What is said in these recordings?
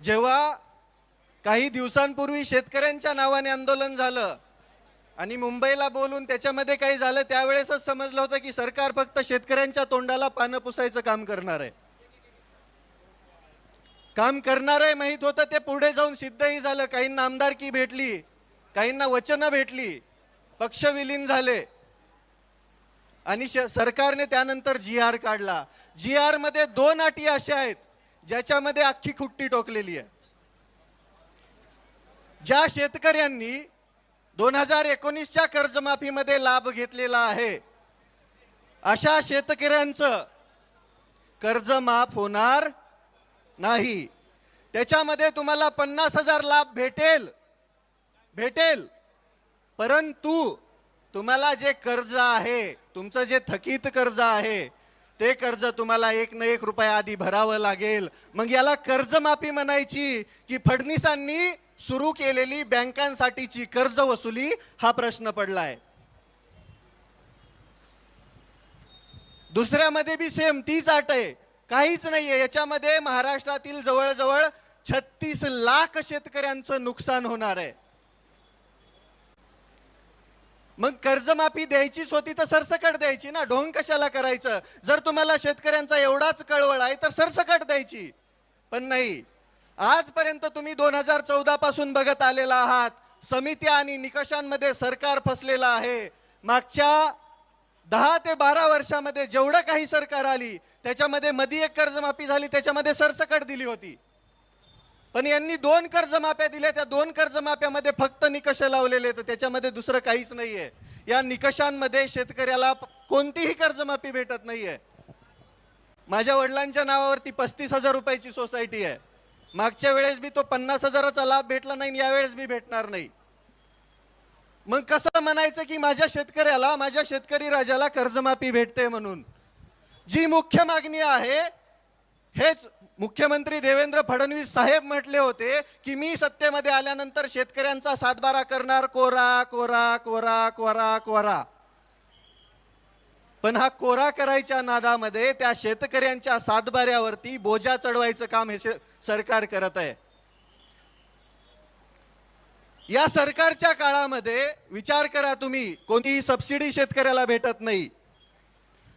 जेव्हा काही दिवसांपूर्वी शेतकऱ्यांच्या नावाने आंदोलन झालं आणि मुंबईला बोलून त्याच्यामध्ये काही झालं, त्यावेळेसच समजलं होतं की सरकार फक्त शेतकऱ्यांच्या तोंडाला पानं पुसायचं काम करणार आहे. काम करणार आहे माहित होतं, ते पुढे जाऊन सिद्धही झालं. काहींना आमदारकी भेटली, काहींना वचनं भेटली, पक्ष विलीन झाले आणि सरकारने त्यानंतर GR काढला. GR मध्ये 2 अटी अशा आहेत ज्याच्यामध्ये अख्खी खुट्टी टोकलेली आहे. ज्या शेतकऱ्यांनी 2019च्या कर्जमाफीमध्ये लाभ घेतलेला आहे, अशा शेतकऱ्यांचं कर्ज माफ होणार नाही. त्याच्यामध्ये तुम्हाला 50,000 लाभ भेटेल, परंतु तुम्हाला जे कर्ज आहे, तुमचं जे थकीत कर्ज आहे, ते कर्ज तुम्हाला 1 ना 1 रुपया आधी भरावं लागेल. मग याला कर्जमाफी म्हणायची की फडणवीसांनी सुरू केलेली बँकांसाठीची कर्ज वसुली, हा प्रश्न पडलाय. दुसऱ्यामध्ये बी सेम तीच अट आहे, काहीच नाहीये याच्यामध्ये. महाराष्ट्रातील जवळजवळ 36 लाख शेतकऱ्यांचं नुकसान होणार आहे. मग कर्जमाफी द्यायचीच होती तर सरसकट द्यायची ना, ढोंग कशाला करायचं? जर तुम्हाला शेतकऱ्यांचा एवढाच कळवळ आहे तर सरसकट द्यायची. पण नाही, आजपर्यंत तुम्ही 2014 पासून बघत आलेला आहात. समित्या आणि निकषांमध्ये सरकार फसलेलं आहे. मागच्या 10 ते 12 वर्षामध्ये जेवढं काही सरकार आली त्याच्यामध्ये मध्ये एक कर्जमाफी झाली, त्याच्यामध्ये सरसकट दिली होती. पण यांनी 2 कर्जमाफ्या दिल्या, त्या 2 कर्जमाफ्यामध्ये फक्त निकष लावलेले, तर त्याच्यामध्ये दुसरं काहीच नाहीये. या निकषांमध्ये शेतकऱ्याला कोणतीही कर्जमाफी भेटत नाहीये. माझ्या वडिलांच्या नावावरती 35,000 रुपयाची सोसायटी आहे. मागच्या वेळेस बी तो 50,000चा लाभ भेटला नाही, यावेळेस बी भेटणार नाही. मग कसं म्हणायचं की माझ्या शेतकऱ्याला, माझ्या शेतकरी राजाला कर्जमाफी भेटते म्हणून? जी मुख्य मागणी आहे, हेच मुख्यमंत्री देवेंद्र फडणवीस साहेब म्हटले होते की मी सत्तेमध्ये आल्यानंतर शेतकऱ्यांचा सातबारा करणार, कोरा कोरा कोरा कोरा कोरा. पण हा कोरा करायच्या नादामध्ये त्या शेतकऱ्यांच्या सातबाऱ्यावरती बोजा चढवायचं काम हे सरकार करत आहे. या सरकारच्या काळामध्ये विचार करा तुम्ही, कोणतीही सबसिडी शेतकऱ्याला भेटत नाही,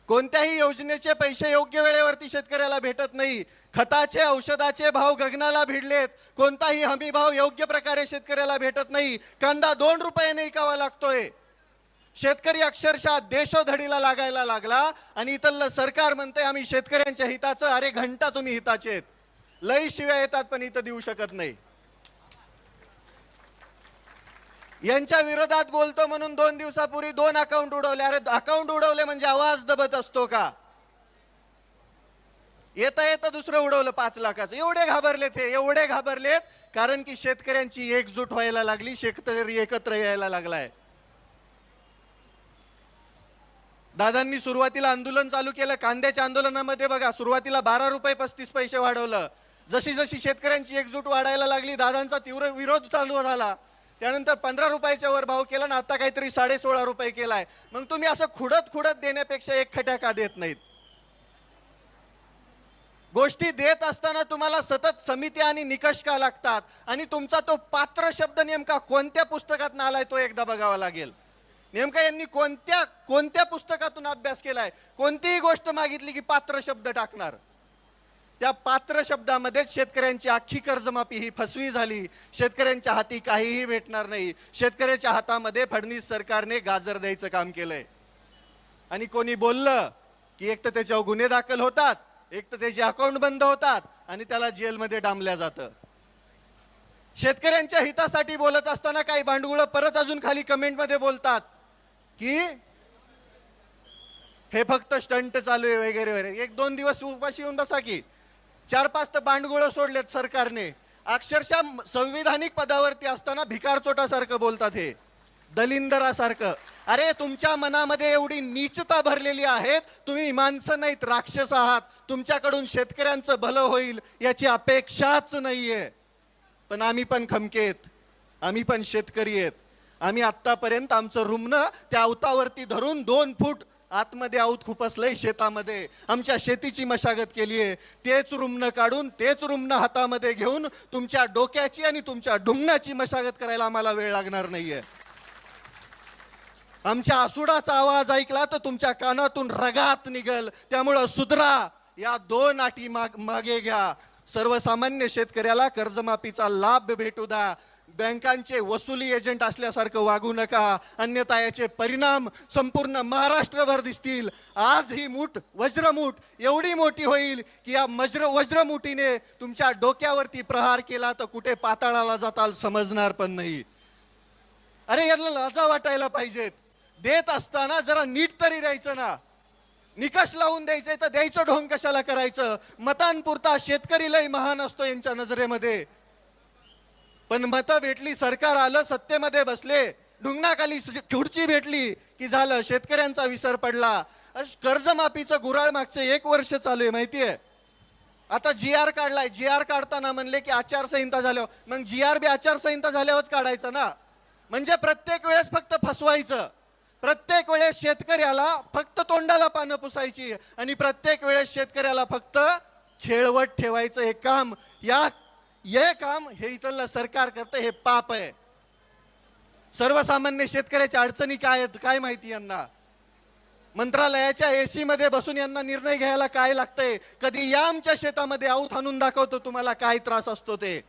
कोणत्याही योजनेचे पैसे योग्य वेळेवरती शेतकऱ्याला भेटत नाही, खताचे औषधाचे भाव गगनाला भिडलेत, कोणताही हमी भाव योग्य प्रकारे शेतकऱ्याला भेटत नाही. कांदा 2 रुपयाने विकावा लागतोय. शेतकरी अक्षरशः देशोधडीला लागायला लागला आणि इथलं सरकार म्हणते आम्ही शेतकऱ्यांच्या हिताचं. अरे घंटा तुम्ही हिताचे आहेत, लई शिव्या येतात पण इथं देऊ शकत नाही. यांच्या विरोधात बोलतो म्हणून 2 दिवसापूर्वी 2 अकाउंट उडवले. अरे अकाउंट उडवले म्हणजे आवाज दबत असतो का? येता येता दुसरं उडवलं 5 लाखाचं. एवढे घाबरलेत हे, एवढे घाबरलेत कारण की शेतकऱ्यांची एकजूट व्हायला लागली, शेतकरी एकत्र यायला लागलाय. दादांनी सुरुवातीला आंदोलन चालू केलं. कांद्याच्या आंदोलनामध्ये बघा, सुरुवातीला 12 रुपये 35 पैसे वाढवलं. जशी जशी शेतकऱ्यांची एकजूट वाढायला लागली, दादांचा तीव्र विरोध चालू झाला. त्यानंतर 15 रुपयाच्या वर भाव केला ना, आता काहीतरी 16.5 रुपये केलाय. मग तुम्ही असं खुडत देण्यापेक्षा एक खट्या का देत नाहीत? गोष्टी देत असताना तुम्हाला सतत समित्या आणि निकष का लागतात? आणि तुमचा तो पात्र शब्द नेमका कोणत्या पुस्तकात आलाय तो एकदा बघावा लागेल. नेमका यांनी कोणत्या पुस्तकातून अभ्यास केलाय? कोणतीही गोष्ट मागितली की पात्र शब्द टाकणार. त्या पात्र शब्दामध्ये शेतकऱ्यांची अख्खी कर्जमाफी ही फसवी झाली. शेतकऱ्यांच्या हाती काहीही भेटणार नाही. शेतकऱ्याच्या हातामध्ये फडणवीस सरकारने गाजर द्यायचं काम केलंय. आणि कोणी बोललं की एक तर त्याच्यावर गुन्हे दाखल होतात, एक तर त्याचे अकाउंट बंद होतात आणि त्याला जेलमध्ये डांबल्या जातं. शेतकऱ्यांच्या हितासाठी बोलत असताना काही भांडुळ परत अजून खाली कमेंटमध्ये बोलतात की हे फक्त स्टंट चालू आहे वगैरे वगैरे. 1-2 दिवस उपाशी येऊन बसा की. 4-5 तर भांडगुळ सोडलेत सरकारने. अक्षरशः संविधानिक पदावरती असताना भिकार चोटासारखं बोलतात, हे दलिंदरासारखं. अरे तुमच्या मनामध्ये एवढी नीचता भरलेली आहे, तुम्ही माणसं नाहीत, राक्षस आहात. तुमच्याकडून शेतकऱ्यांचं भलं होईल याची अपेक्षाच नाहीये. पण आम्ही पण खमकेत, आम्ही पण शेतकरी आहेत. आम्ही आत्तापर्यंत आमचं रुमणं त्या अवतावरती धरून 2 फूट आतमध्ये आऊत खुपसलंय शेतामध्ये, आमच्या शेतीची मशागत केली आहे, तेच रुमणं काढून तेच रुमणं हातामध्ये घेऊन तुमच्या डोक्याची आणि तुमच्या ढुंगणाची मशागत करायला आम्हाला वेळ लागणार नाहीये. आमच्या आसुडाचा आवाज ऐकला तर तुमच्या कानातून रगात निघल. त्यामुळं सुधरा, या 2 अटी मागे घ्या. सर्वसामान्य शेतकऱ्याला कर्जमाफीचा लाभ भेटू द्या. बँकांचे वसुली एजंट असल्यासारखं वागू नका, अन्यथा याचे परिणाम संपूर्ण महाराष्ट्रभर दिसतील. आज ही वज्रमूठ एवढी मोठी होईल की या वज्रमुठीने तुमच्या डोक्यावरती प्रहार केला तर कुठे पाताळाला जाताल समजणार पण नाही. अरे यांना लाजा वाटायला पाहिजेत. देत असताना जरा नीट तरी द्यायचं ना. निकष लावून द्यायचंय तर द्यायचं ढोंग कशाला करायचं. मतांपुरता शेतकरी लय महान असतो यांच्या नजरेमध्ये. पण मतं भेटली, सरकार आलं, सत्तेमध्ये बसले, ढुंगणाखाली खुर्ची भेटली की झालं, शेतकऱ्यांचा विसर पडला. कर्जमाफीचं गुऱ्हाळ मागचं 1 वर्ष चालू आहे माहितीये. आता GR काढलाय. GR काढताना म्हणले की आचारसंहिता झाल्यावर, मग GR बी आचारसंहिता झाल्यावरच काढायचं ना. म्हणजे प्रत्येक वेळेस फक्त फसवायचं, प्रत्येक वेळेस शेतकऱ्याला फक्त तोंडाला पानं पुसायची आणि प्रत्येक वेळेस शेतकऱ्याला फक्त खेळवत ठेवायचं. हे काम हे इथलं सरकार करतं, हे पाप आहे. सर्वसामान्य शेतकऱ्याच्या अडचणी काय आहेत काय माहिती यांना. मंत्रालयाच्या AC मध्ये बसून यांना निर्णय घ्यायला काय लागतंय. कधी या आमच्या शेतामध्ये आऊत आणून दाखवतो तुम्हाला काय त्रास असतो ते.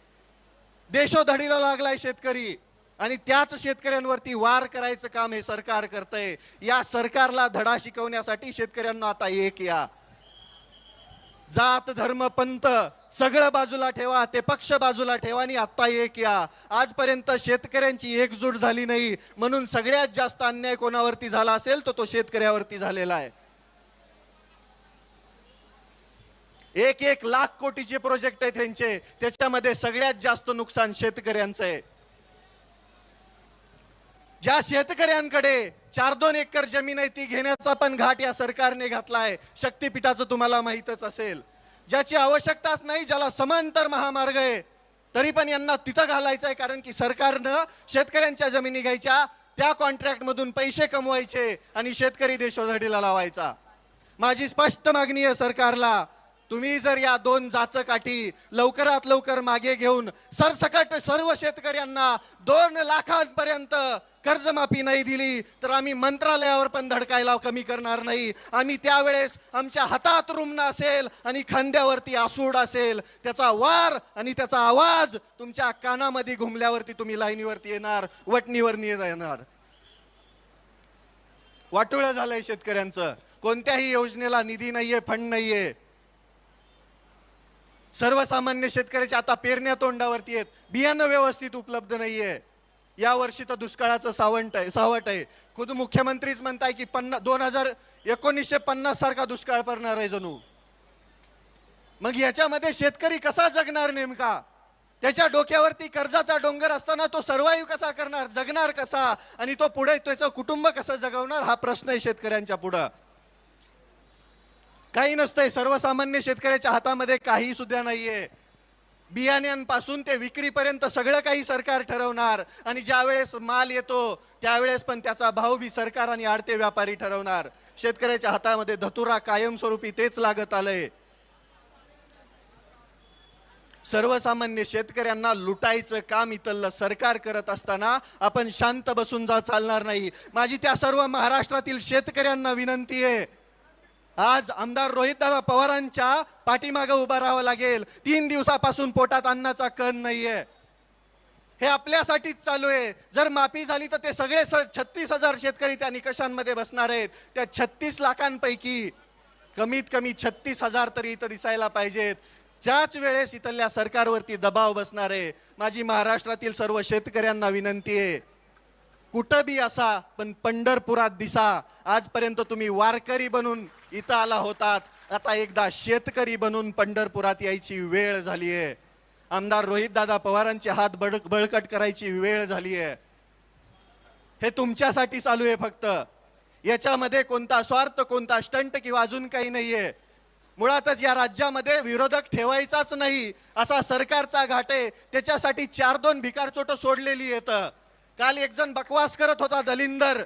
देशोधडीला लागलाय शेतकरी आणि त्याच शेतकऱ्यांवरती वार करायचं काम हे सरकार करतंय. या सरकारला धडा शिकवण्यासाठी शेतकऱ्यांना आता एक या. जात धर्म पंथ सगळं बाजूला ठेवा, ते पक्ष बाजूला ठेवा आणि आता एक या. आजपर्यंत शेतकऱ्यांची एकजूट झाली नाही, म्हणून सगळ्यात जास्त अन्याय कोणावरती झाला असेल तर तो शेतकऱ्यावरती झालेला आहे. 1 लाख कोटीचे प्रोजेक्ट आहेत त्यांचे, त्याच्यामध्ये सगळ्यात जास्त नुकसान शेतकऱ्यांचं आहे. ज्या शेतकऱ्यांकडे 4-2 एकर जमीन आहे ती घेण्याचा पण घाट या सरकारने घातलाय. शक्तीपीठाचं तुम्हाला माहीतच असेल. ज्याची आवश्यकताच नाही, ज्याला समांतर महामार्ग आहे, तरी पण यांना तिथं घालायचं आहे. कारण की सरकारनं शेतकऱ्यांच्या जमिनी घ्यायच्या, त्या कॉन्ट्रॅक्टमधून पैसे कमवायचे आणि शेतकरी देशोधडीला लावायचा. माझी स्पष्ट मागणी आहे सरकारला, तुम्ही जर या 2 जाचकाठी लवकरात लवकर मागे घेऊन सरसकट सर्व शेतकऱ्यांना 2 लाखांपर्यंत कर्जमाफी नाही दिली तर आम्ही मंत्रालयावर पण धडकायला कमी करणार नाही. आम्ही त्यावेळेस आमच्या हातात रुमणं असेल आणि खांद्यावरती आसूड असेल, त्याचा वार आणि त्याचा आवाज तुमच्या कानामध्ये घुमल्यावरती तुम्ही लाईनीवरती येणार, वटणीवर येणार. वाटोळं झालंय शेतकऱ्यांचं. कोणत्याही योजनेला निधी नाहीये, फंड नाहीये. सर्वसामान्य शेतकऱ्याच्या आता पेरण्या तोंडावरती आहेत, बियाणं व्यवस्थित उपलब्ध नाहीये. या वर्षी तर दुष्काळाचं सावट आहे. खुद मुख्यमंत्रीच म्हणताय की 1950 सारखा दुष्काळ पडणार आहे जणू. मग याच्यामध्ये शेतकरी कसा जगणार नेमका. त्याच्या डोक्यावरती कर्जाचा डोंगर असताना तो सर्वाइव्ह कसा करणार, जगणार कसा, आणि तो पुढे त्याचं कुटुंब कसं जगवणार, हा प्रश्न आहे शेतकऱ्यांच्या पुढं. काही नसतंय, सर्वसामान्य शेतकऱ्याच्या हातामध्ये काही सुद्धा नाहीये. बियाण्यांपासून ते विक्रीपर्यंत सगळं काही सरकार ठरवणार आणि ज्यावेळेस माल येतो त्यावेळेस पण त्याचा भाव बी सरकार आणि आडते व्यापारी ठरवणार. शेतकऱ्याच्या हातामध्ये धतुरा कायमस्वरूपी तेच लागत आलंय. सर्वसामान्य शेतकऱ्यांना लुटायचं काम इथलं सरकार करत असताना आपण शांत बसून चालणार नाही. माझी त्या सर्व महाराष्ट्रातील शेतकऱ्यांना विनंती आहे, आज आमदार रोहितदादा पवारांच्या पाठीमागे उभा राहावं लागेल. 3 दिवसापासून पोटात अन्नाचा कण नाहीये. हे आपल्यासाठीच चालू आहे. जर माफी झाली तर ते सगळे 36,000 शेतकरी त्या निकषांमध्ये बसणार आहेत. त्या 36 लाखांपैकी कमीत कमी 36,000 तरी इथं दिसायला पाहिजेत. त्याच वेळेस इथल्या सरकारवरती दबाव बसणार आहे. माझी महाराष्ट्रातील सर्व शेतकऱ्यांना विनंती आहे, कुठं बी असा पण पंढरपुरात दिसा. आजपर्यंत तुम्ही वारकरी बनून इथं आला होतात, आता एकदा शेतकरी बनून पंढरपुरात यायची वेळ झाली आहे. आमदार रोहितदादा पवारांचे हात बळकट करायची वेळ झाली आहे. हे तुमच्यासाठी चालू आहे फक्त. याच्यामध्ये कोणता स्वार्थ, कोणता स्टंट किंवा अजून काही नाहीये. मुळातच या राज्यामध्ये विरोधक ठेवायचाच नाही असा सरकारचा घाट आहे. त्याच्यासाठी 4-2 भिकारचोट सोडलेली येतं. काल एक जण बकवास करत होता, दलिंदर,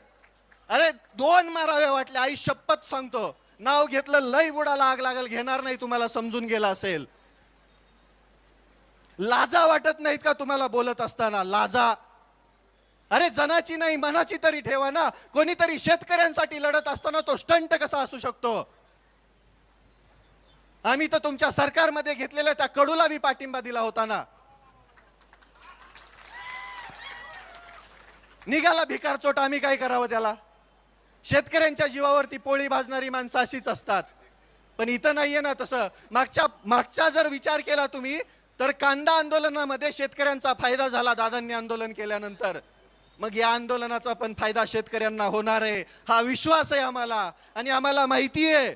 अरे 2 मारावे वाटले, आई शपथ सांगतो, नाव घेतलं लय बुडाला आग लागल, घेणार नाही, तुम्हाला समजून गेला असेल. लाजा वाटत नाहीत का तुम्हाला बोलत असताना? लाजा. अरे जनाची नाही मनाची तरी ठेवा ना. कोणीतरी शेतकऱ्यांसाठी लढत असताना तो स्टंट कसा असू शकतो? आम्ही तर तुमच्या सरकारमध्ये घेतलेल्या त्या कडूला बी पाठिंबा दिला होता ना. निघाला भिकार चोट, आम्ही काय करावं त्याला? शेतकऱ्यांच्या जीवावरती पोळी भाजणारी माणसं अशीच असतात. पण इथं नाहीये ना तसं. मागचा जर विचार केला तुम्ही तर कांदा आंदोलनामध्ये शेतकऱ्यांचा फायदा झाला दादांनी आंदोलन केल्यानंतर. मग या आंदोलनाचा पण फायदा शेतकऱ्यांना होणार आहे हा विश्वास आहे आम्हाला. आणि आम्हाला माहिती आहे,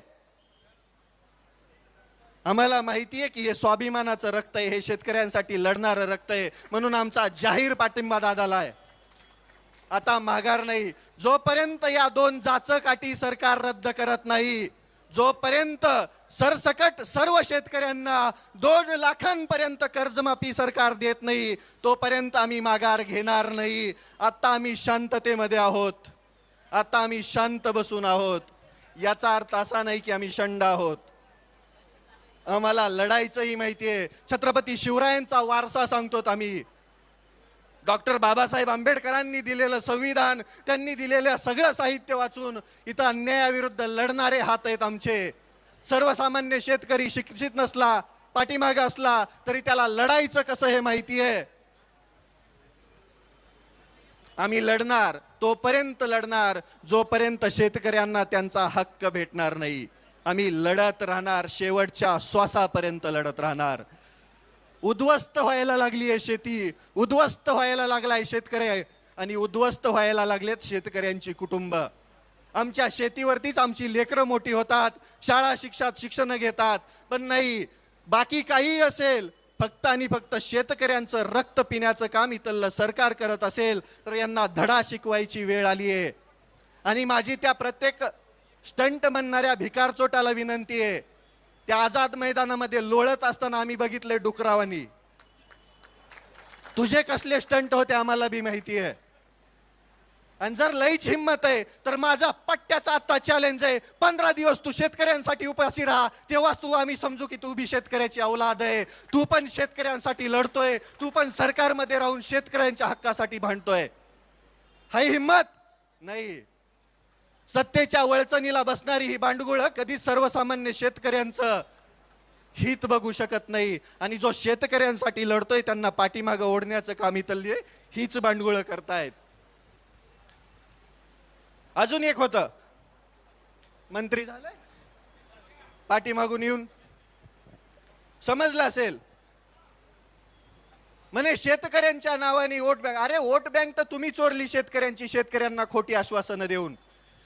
आम्हाला माहिती आहे की हे स्वाभिमानाचं रक्त आहे, हे शेतकऱ्यांसाठी लढणारं रक्त आहे. म्हणून आमचा जाहीर पाठिंबा दादाला आहे. आता माघार नाही. जोपर्यंत या 2 जाचकाठी सरकार रद्द करत नाही, जोपर्यंत सरसकट सर्व शेतकऱ्यांना 2 लाखांपर्यंत कर्जमाफी सरकार देत नाही, तोपर्यंत आम्ही माघार घेणार नाही. आता आम्ही शांततेमध्ये आहोत, आता आम्ही शांत बसून आहोत. याचा अर्थ असा नाही की आम्ही शंड आहोत. आम्हाला लढायचंही माहितीये. छत्रपती शिवरायांचा वारसा सांगतोत आम्ही. डॉक्टर बाबासाहेब आंबेडकरांनी दिलेलं संविधान, त्यांनी दिलेलं सगळं साहित्य वाचून इथं अन्यायाविरुद्ध लढणारे हात आहेत आमचे. सर्वसामान्य शेतकरी शिक्षित नसला, पाठीमागे असला तरी त्याला लढायचं कसं हे माहिती आहे. आम्ही लढणार, तोपर्यंत लढणार जोपर्यंत शेतकऱ्यांना त्यांचा हक्क भेटणार नाही. आम्ही लढत राहणार, शेवटच्या श्वासापर्यंत लढत राहणार. उद्ध्वस्त व्हायला लागली आहे शेती, उद्ध्वस्त व्हायला लागलाय शेतकरी, आणि उद्ध्वस्त व्हायला लागलेत शेतकऱ्यांची कुटुंब. आमच्या शेतीवरतीच आमची लेकरं मोठी होतात, शाळा शिक्षण घेतात. पण नाही, बाकी काही असेल, फक्त आणि फक्त शेतकऱ्यांचं रक्त पिण्याचं काम इथलं सरकार करत असेल तर यांना धडा शिकवायची वेळ आली आहे. आणि माझी त्या प्रत्येक स्टंट म्हणणाऱ्या भिकारचोटाला विनंती आहे. त्या आझाद मैदानामध्ये लोळत असताना आम्ही बघितले डुकरावानी. तुझे कसले स्टंट होते आम्हाला बी माहिती आहे. आणि जर लईच हिंमत आहे तर माझा पट्ट्याचा आता चॅलेंज आहे, 15 दिवस तू शेतकऱ्यांसाठी उपाशी राहा, तेव्हाच तू आम्ही समजू की तू बी शेतकऱ्याची औलाद आहे. तू पण शेतकऱ्यांसाठी लढतोय, तू पण सरकारमध्ये राहून शेतकऱ्यांच्या हक्कासाठी भांडतोय. हाय हिंमत नाही. सत्तेच्या वळचणीला बसणारी ही बांडगुळं कधी सर्वसामान्य शेतकऱ्यांचं हित बघू शकत नाही. आणि जो शेतकऱ्यांसाठी लढतोय त्यांना पाठीमागं ओढण्याचं काम इथली हीच बांडगुळं करतायत. अजून एक होतं, मंत्री झालंय पाठीमागून येऊन, समजलं असेल, म्हणे शेतकऱ्यांच्या नावाने वोट बँक. अरे वोट बँक तर तुम्ही चोरली शेतकऱ्यांची, शेतकऱ्यांना खोटी आश्वासनं देऊन.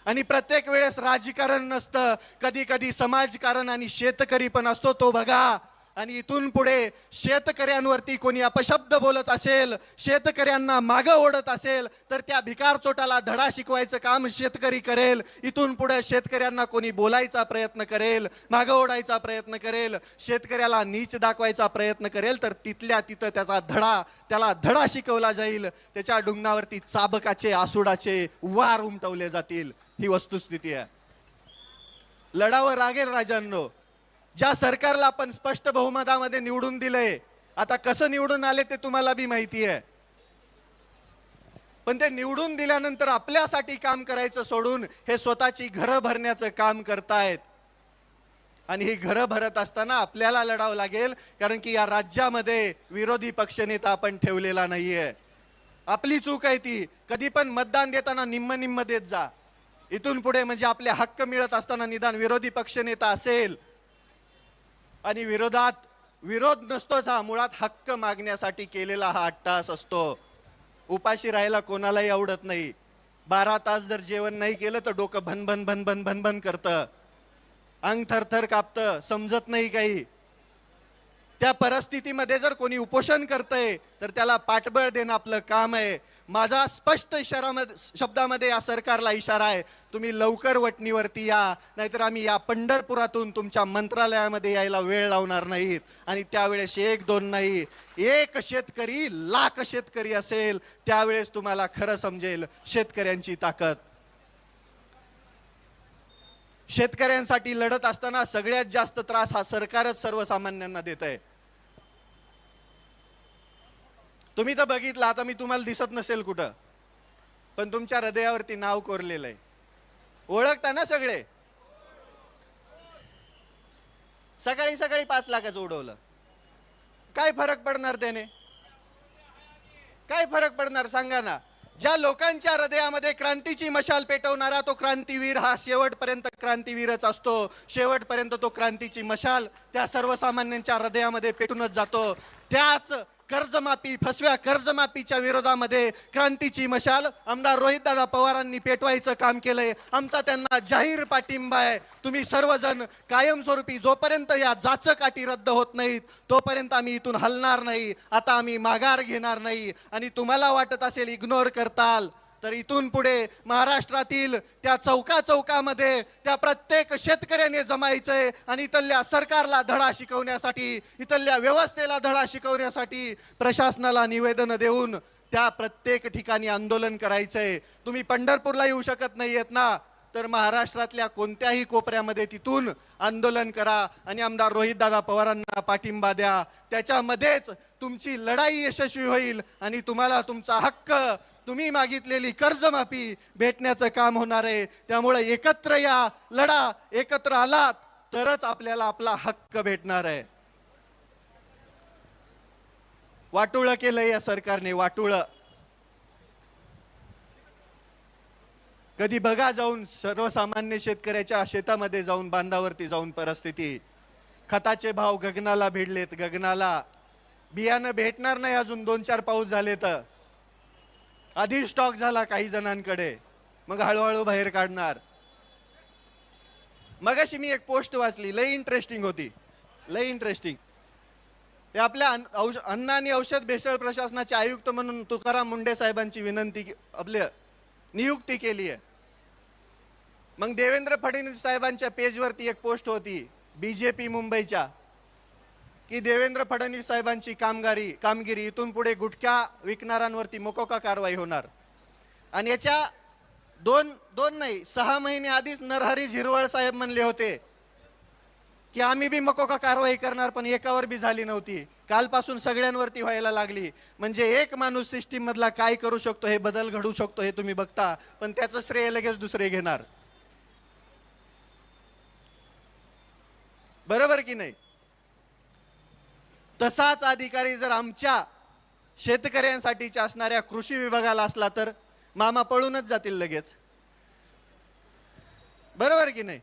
आणि प्रत्येक वेळेस राजकारण नसतं, कधी कधी समाजकारण आणि शेतकरी पण असतो, तो बघा. आणि इथून पुढे शेतकऱ्यांवरती कोणी अपशब्द बोलत असेल, शेतकऱ्यांना मागं ओढत असेल तर त्या भिकारचोटाला धडा शिकवायचं काम शेतकरी करेल. इथून पुढे शेतकऱ्यांना कोणी बोलायचा प्रयत्न करेल, मागं ओढायचा प्रयत्न करेल, शेतकऱ्याला नीच दाखवायचा प्रयत्न करेल तर तिथल्या तिथं त्याला धडा शिकवला जाईल. त्याच्या डुंगणावरती चाबकाचे आसुडाचे वार उमटवले जातील. ही वस्तुस्थिती आहे. लढावं लागेल राजांनो. ज्या सरकारला आपण स्पष्ट बहुमतामध्ये निवडून दिलंय, आता कसं निवडून आले ते तुम्हाला बी माहिती आहे. पण ते निवडून दिल्यानंतर आपल्यासाठी काम करायचं सोडून हे स्वतःची घरं भरण्याचं काम करतायत. आणि ही घरं भरत असताना आपल्याला लढावं लागेल, कारण की या राज्यामध्ये विरोधी पक्षनेता आपण ठेवलेला नाहीये. आपली चूक आहे ती. कधी पण मतदान देताना निम्म निम्म देत जा. इथून पुढे म्हणजे आपले हक्क मिळत असताना निदान विरोधी पक्षनेता असेल. आणि विरोध नसतोच हा, मुळात हक्क मागण्यासाठी केलेला हा अट्टास असतो. उपाशी राहायला कोणालाही आवडत नाही. 12 तास जर जेवण नाही केलं तर डोकं भन भन भन भन भन भन करतं, अंग थरथर कापतं, समजत नाही काही. त्या परिस्थितीमध्ये जर कोणी उपोषण करतंय तर त्याला पाठबळ देणं आपलं काम आहे. माझा स्पष्ट शब्दामध्ये या सरकारला इशारा आहे, तुम्ही लवकर वटणीवरती या, नाहीतर आम्ही या पंढरपुरातून तुमच्या मंत्रालयामध्ये यायला वेळ लावणार नाहीत. आणि त्यावेळेस 1-2 नाही, 1 शेतकरी लाख शेतकरी असेल त्यावेळेस तुम्हाला खरं समजेल शेतकऱ्यांची ताकद. शेतकऱ्यांसाठी लढत असताना सगळ्यात जास्त त्रास हा सरकारच सर्वसामान्यांना देत आहे. तुम्ही तर बघितलं, आता मी तुम्हाला दिसत नसेल कुठं, पण तुमच्या हृदयावरती नाव कोरलेलं आहे. ओळखता ना सगळे? सकाळी सकाळी 5 लाखाचं उडवलं. काय फरक पडणार त्याने? काय फरक पडणार सांगा ना? ज्या लोकांच्या हृदयामध्ये क्रांतीची मशाल पेटवणारा तो क्रांतीवीर हा शेवटपर्यंत क्रांतीवीरच असतो. शेवटपर्यंत तो क्रांतीची मशाल त्या सर्वसामान्यांच्या हृदयामध्ये पेटूनच जातो. त्याच कर्जमाफी, फसव्या कर्जमाफीच्या विरोधामध्ये क्रांतीची मशाल आमदार रोहितदादा पवारांनी पेटवायचं काम केलंय. आमचा त्यांना जाहीर पाठिंबा आहे. तुम्ही सर्वजण कायमस्वरूपी, जोपर्यंत या जाचक रद्द होत नाहीत तोपर्यंत आम्ही इथून हलणार नाही. आता आम्ही माघार घेणार नाही. आणि तुम्हाला वाटत असेल इग्नोर करताल, तर इथून पुढे महाराष्ट्रातील त्या चौकामध्ये त्या प्रत्येक शेतकऱ्याने जमायचंय आणि इथल्या सरकारला धडा शिकवण्यासाठी, इथल्या व्यवस्थेला धडा शिकवण्यासाठी प्रशासनाला निवेदन देऊन त्या प्रत्येक ठिकाणी आंदोलन करायचंय. तुम्ही पंढरपूरला येऊ शकत नाहीयेत ना, तर महाराष्ट्रातल्या कोणत्याही कोपऱ्यामध्ये तिथून आंदोलन करा आणि आमदार रोहितदादा पवारांना पाठिंबा द्या. त्याच्यामध्येच तुमची लढाई यशस्वी होईल आणि तुम्हाला तुमचा हक्क, तुम्ही मागितलेली कर्जमाफी भेटण्याचं काम होणार आहे. त्यामुळे एकत्र या, लढा. एकत्र आलात तरच आपल्याला आपला हक्क भेटणार आहे. वाटोळं केलं या सरकारने, वाटोळं. कधी बघा जाऊन सर्वसामान्य शेतकऱ्याच्या शेतामध्ये जाऊन, बांधावरती जाऊन परिस्थिती. खताचे भाव गगनाला भिडलेत, गगनाला. बियाणं भेटणार नाही अजून 2-4 पाऊस झाले तर. आधी स्टॉक झाला काही जणांकडे, मग हळूहळू बाहेर काढणार. मगाशी मी एक पोस्ट वाचली, लई इंटरेस्टिंग होती, लई इंटरेस्टिंग. ते आपल्या अन्न आणि औषध भेसळ प्रशासनाचे आयुक्त म्हणून तुकाराम मुंडे साहेबांची आपल्या नियुक्ती केली आहे. मग देवेंद्र फडणवीस साहेबांच्या पेजवरती एक पोस्ट होती बीजेपी मुंबईच्या, की देवेंद्र फडणवीस साहेबांची कामगिरी इथून पुढे गुटखा विकणाऱ्यांवरती मोकोका कारवाई होणार. आणि याच्या दोन नाही 6 महिने आधीच नरहरी झिरवळ साहेब म्हणले होते की आम्ही बी मोकोका कारवाई करणार, पण एकावर बी झाली नव्हती. कालपासून सगळ्यांवरती व्हायला लागली. म्हणजे एक माणूस सिस्टीम मधला काय करू शकतो, हे बदल घडू शकतो हे तुम्ही बघता, पण त्याचं श्रेय लगेच दुसरे घेणार. बरोबर की नाही? तसाच अधिकारी जर आमच्या शेतकऱ्यांसाठीच्या असणाऱ्या कृषी विभागाला असला तर मामा पळूनच जातील लगेच. बरोबर की नाही?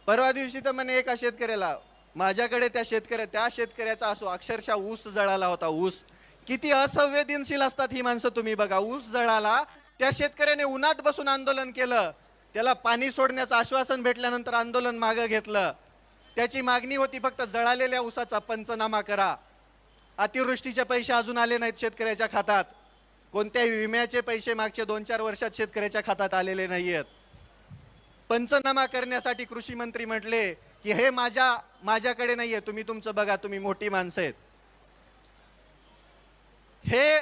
परवा दिवशी तर म्हणे एका शेतकऱ्याला, माझ्याकडे त्या शेतकऱ्याचा असो, अक्षरशः ऊस जळाला होता. ऊस किती असंवेदनशील असतात ही माणसं, तुम्ही बघा. ऊस जळाला, त्या शेतकऱ्याने उन्हात बसून आंदोलन केलं. त्याला पाणी सोडण्याचं आश्वासन भेटल्यानंतर आंदोलन मागे घेतलं. त्याची मागणी होती फक्त जळालेल्या ऊसाचा पंचनामा करा. अतिवृष्टीचे पैसे अजून आले नाहीत शेतकऱ्याच्या खात्यात. कोणत्याही विम्याचे पैसे मागच्या 2-4 वर्षात शेतकऱ्याच्या खात्यात आलेले नाहीयेत. पंचनामा करण्यासाठी कृषी मंत्री म्हटले की हे माझ्याकडे नाहीये, तुम्ही तुमचं बघा, तुम्ही मोठी माणसं आहेत. हे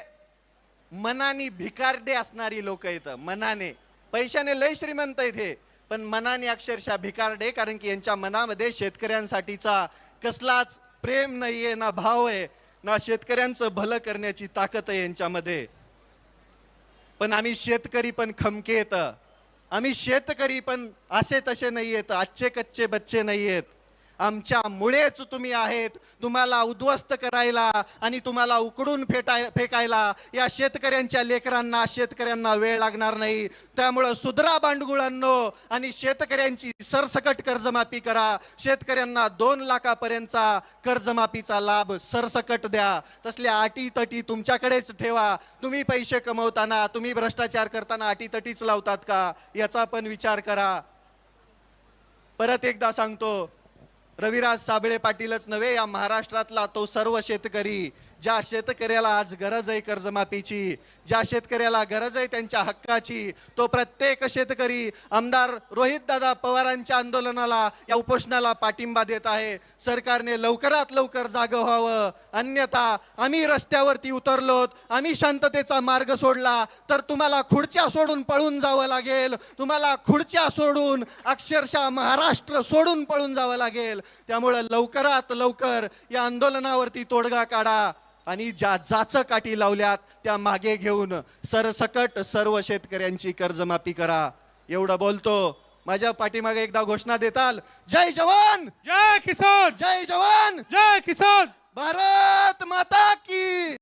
मनाने भिकारडे असणारी लोक आहेत. मनाने, पैशाने लय श्रीमंत आहेत हे, पण मनाने अक्षरशः भिकारडे. कारण की यांच्या मनामध्ये शेतकऱ्यांसाठीचा कसलाच प्रेम नाहीये, ना भाव आहे, ना शेतकऱ्यांचं भलं करण्याची ताकद आहे यांच्यामध्ये. पण आम्ही शेतकरी पण खमके येत, आम्ही शेतकरी पण असे तसे नाही येत, आजचे कच्चे बच्चे नाही आहेत. आमच्यामुळेच तुम्ही आहेत. तुम्हाला उद्ध्वस्त करायला आणि तुम्हाला उकडून फेकायला या शेतकऱ्यांच्या लेकरांना, शेतकऱ्यांना वेळ लागणार नाही. त्यामुळं सुधरा बांडगुळांनो आणि शेतकऱ्यांची सरसकट कर्जमाफी करा. शेतकऱ्यांना 2 लाखापर्यंतचा कर्जमाफीचा लाभ सरसकट द्या. तसल्या अटीतटी तुमच्याकडेच ठेवा. तुम्ही पैसे कमवताना, तुम्ही भ्रष्टाचार करताना अटीतटीच लावतात का, याचा पण विचार करा. परत एकदा सांगतो, रविराज साबळे पाटीलच नव्हे, या महाराष्ट्रातला तो सर्व शेतकरी, ज्या शेतकऱ्याला आज गरज आहे कर्जमाफीची, ज्या शेतकऱ्याला गरज आहे त्यांच्या हक्काची, तो प्रत्येक शेतकरी आमदार रोहितदादा पवारांच्या आंदोलनाला, या उपोषणाला पाठिंबा देत आहे. सरकारने लवकरात लवकर जागं व्हावं, अन्यथा आम्ही रस्त्यावरती उतरलोत, आम्ही शांततेचा मार्ग सोडला तर तुम्हाला खुर्च्या सोडून पळून जावं लागेल, तुम्हाला खुर्च्या सोडून अक्षरशः महाराष्ट्र सोडून पळून जावं लागेल. त्यामुळे लवकरात लवकर या आंदोलनावरती तोडगा काढा आणि ज्या जाचकाठी लावल्यात त्या मागे घेऊन सरसकट सर्व शेतकऱ्यांची कर्जमाफी करा. एवढं बोलतो. माझ्या पाठीमागे एकदा घोषणा देताल, जय जवान जय किसान, जय जवान जय किसान. भारत माता की.